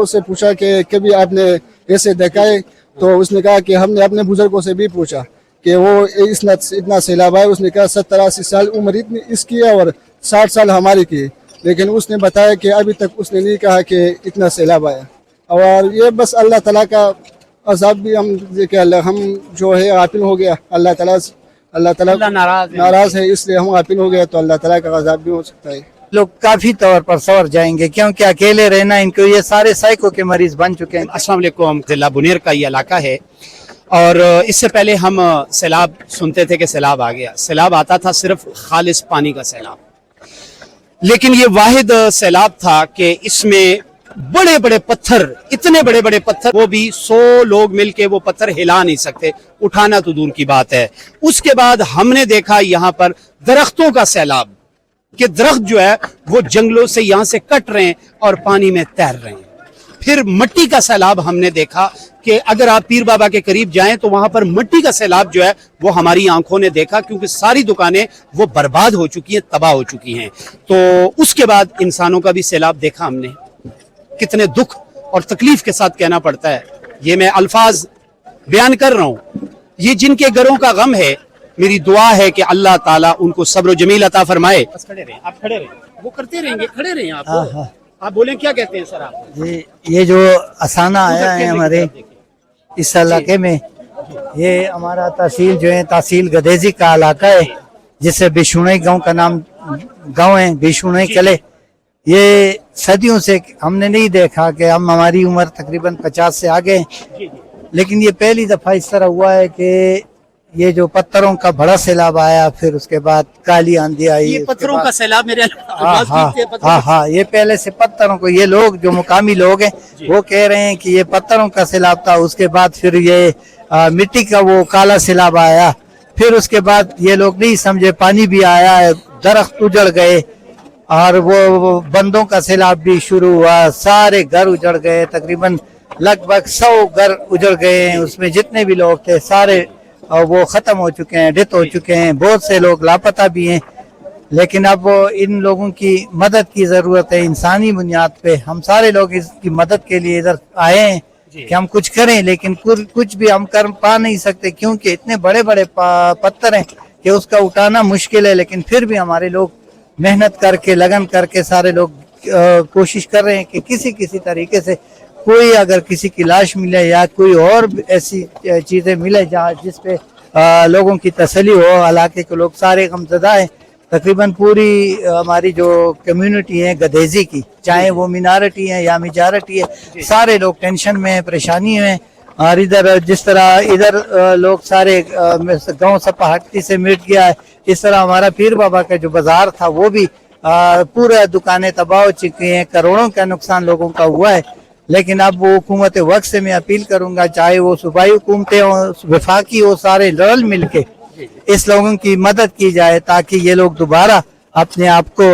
उससे पूछा कि कभी आपने ऐसे देखा है, तो उसने कहा कि हमने अपने बुजुर्गों से भी पूछा कि वो इतना सैलाब आया। उसने कहा 70-80 साल उम्र इतनी इसकी है और 60 साल हमारी की, लेकिन उसने बताया कि अभी तक उसने नहीं कहा कि इतना सैलाब आया। और ये बस अल्लाह ताला का अज़ाब भी हम जो है गाफिल हो गया, अल्लाह ताला नाराज है, इसलिए हम गाफिल हो गया, तो अल्लाह ताला का अज़ाब भी हो सकता है। लोग काफी तौर पर सवर जाएंगे, क्योंकि अकेले रहना इनको, ये सारे साइको के मरीज बन चुके हैं। अस्सलाम वालेकुम। जिला बुनेर का ये इलाका है और इससे पहले हम सैलाब सुनते थे कि सैलाब आ गया। सैलाब आता था सिर्फ खालिस पानी का सैलाब, लेकिन ये वाहिद सैलाब था कि इसमें बड़े बड़े पत्थर, इतने बड़े बड़े पत्थर, वो भी 100 लोग मिलके वो पत्थर हिला नहीं सकते, उठाना तो दूर की बात है। उसके बाद हमने देखा यहाँ पर दरख्तों का सैलाब, कि दरख्त जो है वो जंगलों से यहाँ से कट रहे हैं और पानी में तैर रहे हैं। फिर मिट्टी का सैलाब हमने देखा कि अगर आप पीर बाबा के करीब जाएं तो वहां पर मिट्टी का सैलाब जो है वो हमारी आंखों ने देखा, क्योंकि सारी दुकानें वो बर्बाद हो चुकी हैं, तबाह हो चुकी हैं। तो उसके बाद इंसानों का भी सैलाब देखा हमने। कितने दुख और तकलीफ के साथ कहना पड़ता है, ये मैं अल्फाज बयान कर रहा हूं। ये जिनके घरों का गम है, मेरी दुआ है कि अल्लाह ताला उनको सब्र जमील अता फरमाए। बस खड़े रहें, आप खड़े रहें, वो करते रहेंगे, खड़े रहें आप। आप बोलें, क्या कहते हैं सर आप? ये जो असाना आया है हमारे इस इलाके में, ये हमारा तहसील जो है तहसील गदेजी का इलाका है, जिसे बिशुनई गांव का नाम गांव है, बिशुनई कले। ये सदियों से हमने नहीं देखा कि हम, हमारी उम्र तकरीबन 50 से आगे, लेकिन ये पहली दफा इस तरह हुआ है कि ये जो पत्थरों का बड़ा सैलाब आया, फिर उसके बाद काली आंधी आई। ये पत्थरों का सैलाब मेरे हाँ, ये पहले से पत्थरों को, ये लोग जो मुकामी लोग हैं वो कह रहे हैं कि ये पत्थरों का सैलाब था। उसके बाद फिर ये मिट्टी का वो काला सैलाब आया। फिर उसके बाद ये लोग नहीं समझे, पानी भी आया है, दरख्त उजड़ गए और वो बंदों का सैलाब भी शुरू हुआ। सारे घर उजड़ गए, तकरीबन लगभग 100 घर उजड़ गए हैं। उसमें जितने भी लोग थे सारे वो खत्म हो चुके हैं, डेथ हो चुके हैं। बहुत से लोग लापता भी हैं, लेकिन अब इन लोगों की मदद की जरूरत है। इंसानी बुनियाद पे हम सारे लोग इसकी मदद के लिए इधर आए हैं कि हम कुछ करें, लेकिन कुछ भी हम कर पा नहीं सकते, क्योंकि इतने बड़े बड़े पत्थर हैं कि उसका उठाना मुश्किल है। लेकिन फिर भी हमारे लोग मेहनत करके, लगन करके सारे लोग कोशिश कर रहे हैं कि किसी तरीके से कोई, अगर किसी की लाश मिले या कोई और ऐसी चीजें मिले जहाँ जिसपे लोगों की तसल्ली हो। इलाके के लोग सारे गमज़दा हैं, तकरीबन पूरी हमारी जो कम्युनिटी है गदेजी की, चाहे वो मिनारिटी है या मेजॉरिटी है, सारे लोग टेंशन में, परेशानी में। और इधर जिस तरह इधर लोग सारे गांव सपा हट्टी से मिट गया है, इस तरह हमारा पीर बाबा का जो बाजार था वो भी पूरा दुकानें तबाह हो चुकी हैं, करोड़ों का नुकसान लोगों का हुआ है। लेकिन अब वो हुकूमत वक्त से मैं अपील करूंगा, चाहे वो सूबाई हुकूमतें हो, वफाकी हो, सारे रल मिलके इस लोगों की मदद की जाए, ताकि ये लोग दोबारा अपने आप को।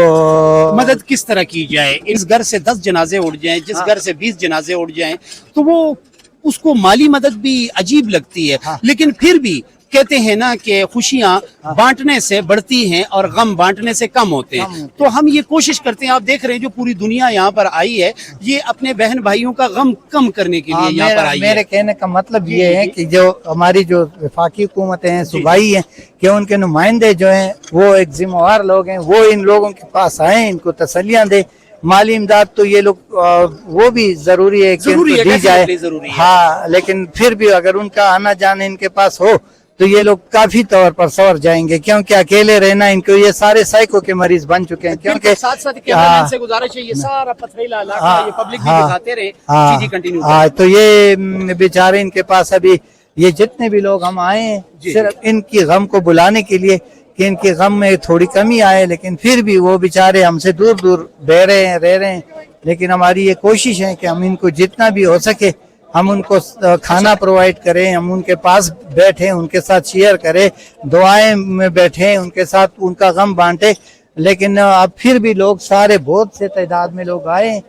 मदद किस तरह की जाए? इस घर से 10 जनाजे उड़ जाएं, जिस घर से 20 जनाजे उड़ जाएं, तो वो उसको माली मदद भी अजीब लगती है। लेकिन फिर भी कहते हैं ना कि खुशियां बांटने से बढ़ती हैं और गम बांटने से कम होते हैं। तो हम ये कोशिश करते हैं, आप देख रहे हैं जो पूरी दुनिया यहाँ पर आई है, ये अपने बहन भाइयों का गम कम करने के लिए यहाँ पर आई है। मेरे कहने का मतलब ये है कि जो हमारी जो वफाकी हुकूमतें हैं, सूबाई हैं, कि उनके नुमाइंदे जो हैं वो एक जिम्मेवार लोग हैं, वो इन लोगों के पास आए, इनको तसल्लियां दे। माली इमदाद तो ये लोग वो भी जरूरी है कि दी जाए, हाँ, लेकिन फिर भी अगर उनका आना जाना इनके पास हो तो ये लोग काफी तौर पर सवर जाएंगे, क्योंकि अकेले रहना इनको, ये सारे साइको के मरीज बन चुके हैं। क्योंकि साथ साथ कैमरामैन से गुजारिश है, ये सारा पथरीला इलाका, ये पब्लिक भी दिखाते रहे। जी जी, कंटिन्यू। तो ये बेचारे, इनके पास अभी ये जितने भी लोग हम आए हैं सिर्फ इनकी गम को बुलाने के लिए, कि इनके गम में थोड़ी कमी आए, लेकिन फिर भी वो बेचारे हमसे दूर दूर रह रहे हैं। लेकिन हमारी ये कोशिश है कि हम इनको जितना भी हो सके हम उनको खाना प्रोवाइड करें, हम उनके पास बैठे, उनके साथ शेयर करें, दुआएं में बैठे, उनके साथ उनका गम बांटे। लेकिन अब फिर भी लोग सारे बहुत से तादाद में लोग आए,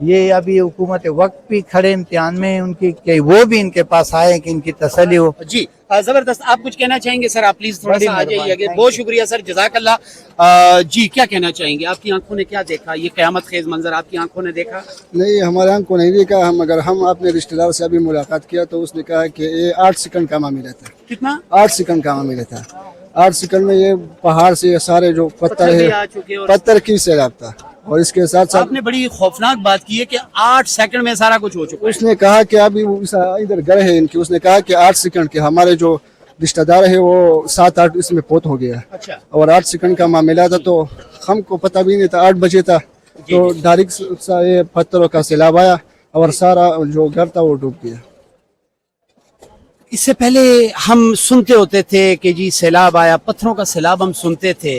ये अभी हुकूमत वक्त भी खड़े इम्तिहान में उनकी कि वो भी इनके पास आए कि इनकी तसल्ली हो। जी जबरदस्त। आप कुछ कहना चाहेंगे सर? आप प्लीज थोड़ा बड़ी सा आ जाइए आगे। मेहरबानी, बहुत शुक्रिया सर, जज़ाकल्लाह। जी क्या कहना चाहेंगे? आपकी आंखों ने क्या देखा? ये क़यामत खेज मंजर आपकी आंखों ने देखा? नहीं, हमारे आंख को नहीं देखा। हम अपने रिश्तेदार से अभी मुलाकात किया तो उसने कहा कि ये 8 सेकंड का मामला था। कितना? 8 सेकंड का मामला था। 8 सेकंड में ये पहाड़ से ये सारे जो पत्थर भी है, आ चुके और पत्थर की सैलाब था। और इसके साथ साथ आपने बड़ी खौफनाक बात की है कि 8 सेकंड में सारा कुछ हो चुका है। उसने कहा कि अभी इधर घर है इनकी, उसने कहा कि 8 सेकंड के हमारे जो रिश्तेदार है वो 7-8 इसमें पोत हो गया। अच्छा। और 8 सेकंड का मामला था तो हमको पता भी नहीं था। 8 बजे था तो डायरेक्ट ये पत्थरों का सैलाब आया और सारा जो घर था वो डूब गया। इससे पहले हम सुनते होते थे कि जी सैलाब आया, पत्थरों का सैलाब हम सुनते थे,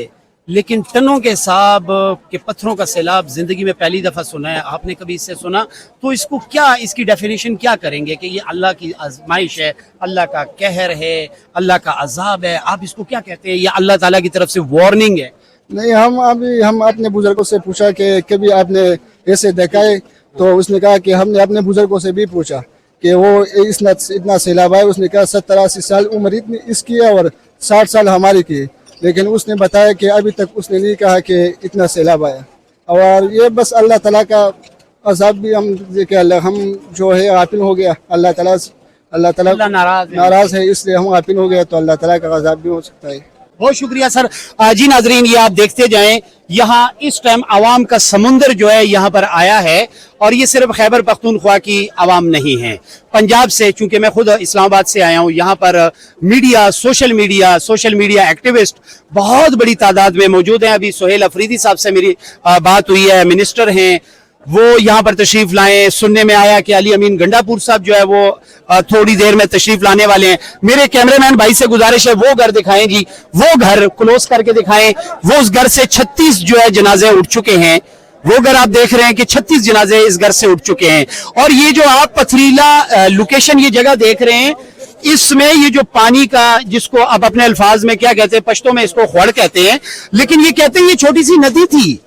लेकिन टनों के हिसाब के पत्थरों का सैलाब जिंदगी में पहली दफा सुना है। आपने कभी इससे सुना? तो इसको क्या, इसकी डेफिनेशन क्या करेंगे कि ये अल्लाह की आजमाइश है, अल्लाह का कहर है, अल्लाह का अजाब है? आप इसको क्या कहते हैं? या अल्लाह ताला की तरफ से वार्निंग है? नहीं, हम अपने बुजुर्गों से पूछा कि कभी आपने ऐसे देखा है? तो उसने कहा कि हमने अपने बुजुर्गों से भी पूछा कि वो इतना सैलाब आया। उसने कहा 70-80 साल उम्र इतनी इसकी है और 60 साल हमारी की, लेकिन उसने बताया कि अभी तक उसने नहीं कहा कि इतना सैलाब आया। और ये बस अल्लाह ताला का अज़ाब भी हम जो है गाफिल हो गया। अल्लाह ताला नाराज है, इसलिए हम गाफिल हो गया तो अल्लाह ताला का अज़ाब भी हो सकता है। बहुत शुक्रिया सर। जी नाजरीन, ये आप देखते जाएं, यहाँ इस टाइम आवाम का समुंदर जो है यहाँ पर आया है। और ये सिर्फ खैबर पख्तूनख्वा की आवाम नहीं है, पंजाब से, चूंकि मैं खुद इस्लामाबाद से आया हूँ, यहाँ पर मीडिया, सोशल मीडिया एक्टिविस्ट बहुत बड़ी तादाद में मौजूद हैं। अभी सुहेल अफरीदी साहब से मेरी बात हुई है, मिनिस्टर हैं, वो यहाँ पर तशरीफ लाए। सुनने में आया कि अली अमीन गंडापुर साहब जो है वो थोड़ी देर में तशरीफ लाने वाले हैं। मेरे कैमरामैन भाई से गुजारिश है वो घर दिखाएं जी, वो घर क्लोज करके दिखाएं। वो उस घर से 36 जो है जनाजे उठ चुके हैं। वो घर आप देख रहे हैं कि 36 जनाजे इस घर से उठ चुके हैं। और ये जो आप पथरीला लोकेशन, ये जगह देख रहे हैं, इसमें ये जो पानी का, जिसको अब अपने अल्फाज में क्या कहते हैं, पश्तो में इसको ख्वड़ कहते हैं, लेकिन ये कहते हैं ये छोटी सी नदी थी।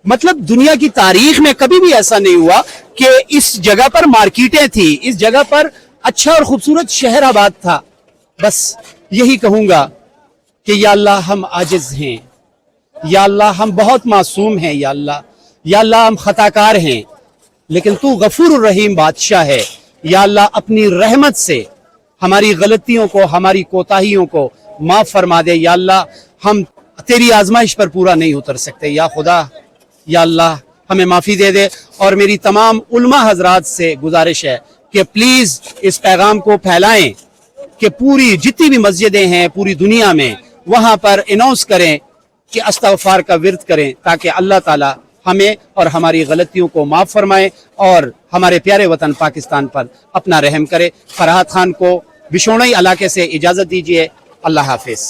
मतलब दुनिया की तारीख में कभी भी ऐसा नहीं हुआ कि इस जगह पर मार्केटें थी, इस जगह पर अच्छा और खूबसूरत शहर आबाद था। बस यही कहूंगा कि या अल्लाह हम आजिज हैं, या अल्लाह हम बहुत मासूम हैं, या अल्लाह हम खताकार हैं, लेकिन तू गफूर रहीम बादशाह है। या अल्लाह अपनी रहमत से हमारी गलतियों को, हमारी कोताहियों को माफ फरमा दे। या अल्लाह हम तेरी आजमाइश पर पूरा नहीं उतर सकते। या खुदा, या अल्लाह हमें माफ़ी दे दे। और मेरी तमाम उलमा हजरात से गुजारिश है कि प्लीज़ इस पैगाम को फैलाएं कि पूरी जितनी भी मस्जिदें हैं पूरी दुनिया में, वहाँ पर अनाउंस करें कि अस्तगफार का विर्द करें, ताकि अल्लाह ताला हमें और हमारी गलतियों को माफ़ फरमाए और हमारे प्यारे वतन पाकिस्तान पर अपना रहम करे। फरहाद खान को बिशोनई इलाके से इजाज़त दीजिए। अल्लाह हाफिज़।